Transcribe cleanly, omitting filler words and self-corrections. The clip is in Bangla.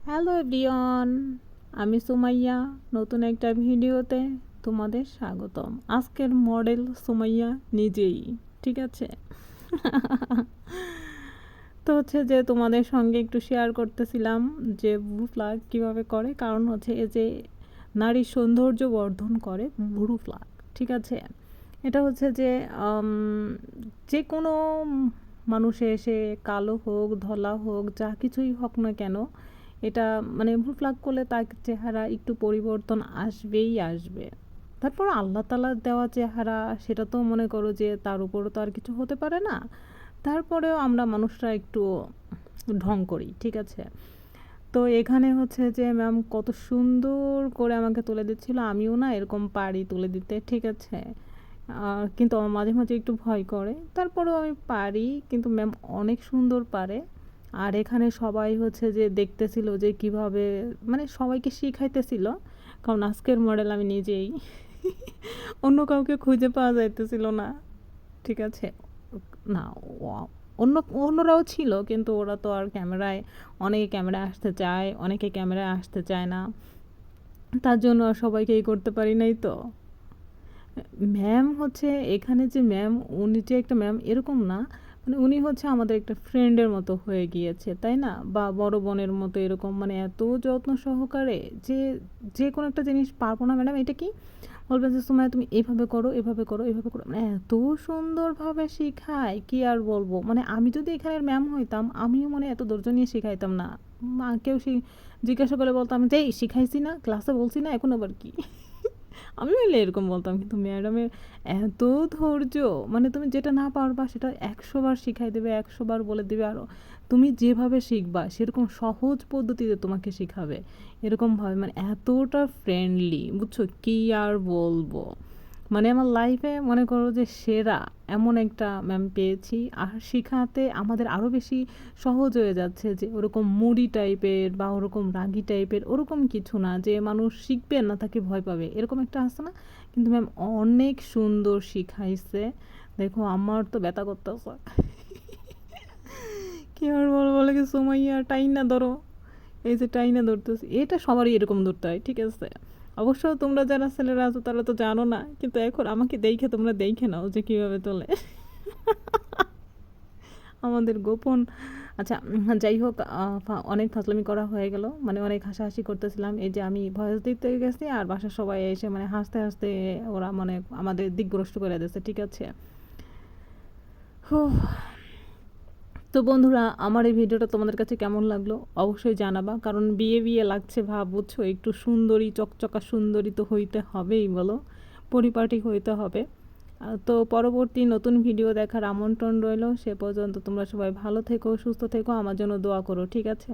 হ্যালো এভরিওয়ান, আমি সুমাইয়া। নতুন একটা ভিডিওতে তোমাদের স্বাগতম। আজকের মডেল সুমাইয়া নিজেই, ঠিক আছে? তো হচ্ছে যে তোমাদের সঙ্গে একটু শেয়ার করতেছিলাম যে ব্লু ফ্ল্যাগ কীভাবে করে, কারণ হচ্ছে এই যে নারীর সৌন্দর্য বর্ধন করে ব্লু ফ্ল্যাগ, ঠিক আছে? এটা হচ্ছে যে যে কোনো মানুষে এসে কালো হোক ধলা হোক যা কিছুই হোক না কেন, এটা মানে ভুল ফ্লাগ করলে তার চেহারা একটু পরিবর্তন আসবেই আসবে। তারপর আল্লাহ তালার দেওয়া চেহারা, সেটা তো মনে করো যে তার উপরও তো আর কিছু হতে পারে না। তারপরেও আমরা মানুষরা একটু ঢং করি, ঠিক আছে? তো এখানে হচ্ছে যে ম্যাম কত সুন্দর করে আমাকে তুলে দিচ্ছিল। আমিও না এরকম পারি তুলে দিতে, ঠিক আছে? কিন্তু আমার মাঝে মাঝে একটু ভয় করে, তারপরেও আমি পারি। কিন্তু ম্যাম অনেক সুন্দর পারে। আর এখানে সবাই হচ্ছে যে দেখতেছিল যে কিভাবে, মানে সবাইকে শিখাইতেছিল, কারণ আজকের মডেল আমি নিজেই। অন্য কাউকে খুঁজে পাওয়া যাইতেছিল না, ঠিক আছে? না, অন্য অন্যরাও ছিল, কিন্তু ওরা তো আর ক্যামেরায়, অনেকে ক্যামেরায় আসতে চায়, অনেকে ক্যামেরায় আসতে চায় না, তার জন্য আর সবাইকেই করতে পারি নাই। তো ম্যাম হচ্ছে এখানে যে ম্যাম, উনি যে একটা ম্যাম এরকম না, মানে উনি হচ্ছে আমাদের একটা ফ্রেন্ডের মতো হয়ে গিয়েছে, তাই না? বা বড় বোনের মতো এরকম, মানে এত যত্ন সহকারে যে যে কোনো একটা জিনিস পারবো না ম্যাডাম, এটা কি বলবেন যে সময় তুমি এভাবে করো এভাবে করো এভাবে করো, মানে এত সুন্দরভাবে শেখায় কি আর বলবো। মানে আমি যদি এখানের ম্যাম হইতাম, আমিও মনে এত ধৈর্য নিয়ে শেখাইতাম না। কেউ জিজ্ঞাসা করে বলতাম যে এই শিখাইছি না, ক্লাসে বলছি না, এখন আবার কি? আমি হলে এরকম বলতাম, কিন্তু ম্যাডামের এত ধৈর্য, মানে তুমি যেটা না পারবা সেটা 100 বার শিখাই দেবে, 100 বার বলে দেবে, আরও তুমি যেভাবে শিখবা সেরকম সহজ পদ্ধতিতে তোমাকে শেখাবে, এরকমভাবে, মানে এতটা ফ্রেন্ডলি, বুঝছো? কী আর বলবো। মানে আমার লাইফে মনে করো যে সেরা এমন একটা ম্যাম পেয়েছি। আর শেখাতে আমাদের আরও বেশি সহজ হয়ে যাচ্ছে, যে ওরকম মুডি টাইপের বা ওরকম রাগী টাইপের ওরকম কিছু না যে মানুষ শিখবে না তাকে ভয় পাবে, এরকম একটা আসে না। কিন্তু ম্যাম অনেক সুন্দর শিখাইছে। দেখো আমার তো ব্যথা করতেছে। কি আর বলবো, বলে কি সুমাইয়া টাইনা ধরো, এই যে টাইনা ধরতেছি, এটা সবারই এরকম ধরতে হয়, ঠিক আছে? অবশ্য তোমরা যারা ছেলেরা আছো তারা তো জানো না, কিন্তু এখন আমাকে দেখে তোমরা দেখে নাও যে কীভাবে তোলে। আমাদের গোপন। আচ্ছা, যাই হোক, অনেক ফাজলামি করা হয়ে গেল, মানে অনেক হাসাহাসি করতেছিলাম। এই যে আমি ভয়েস দিতে গেছি আর বাসার সবাই এসে মানে হাসতে হাসতে ওরা মানে আমাদের দিকভ্রষ্ট করে দিয়েছে, ঠিক আছে? হুহ। তো বন্ধুরা, আমার এই ভিডিওটা তোমাদের কাছে কেমন লাগলো অবশ্যই জানাবা, কারণ বিয়ে বিয়ে লাগছে ভাব, বুঝছো? একটু সুন্দরী চকচকা সুন্দরী তো হইতে হবেই, বলো, পরিপাটি হইতে হবে। তো পরবর্তী নতুন ভিডিও দেখার আমন্ত্রণ রইল। সে পর্যন্ত তোমরা সবাই ভালো থেকো, সুস্থ থেকো, আমার জন্য দোয়া করো, ঠিক আছে?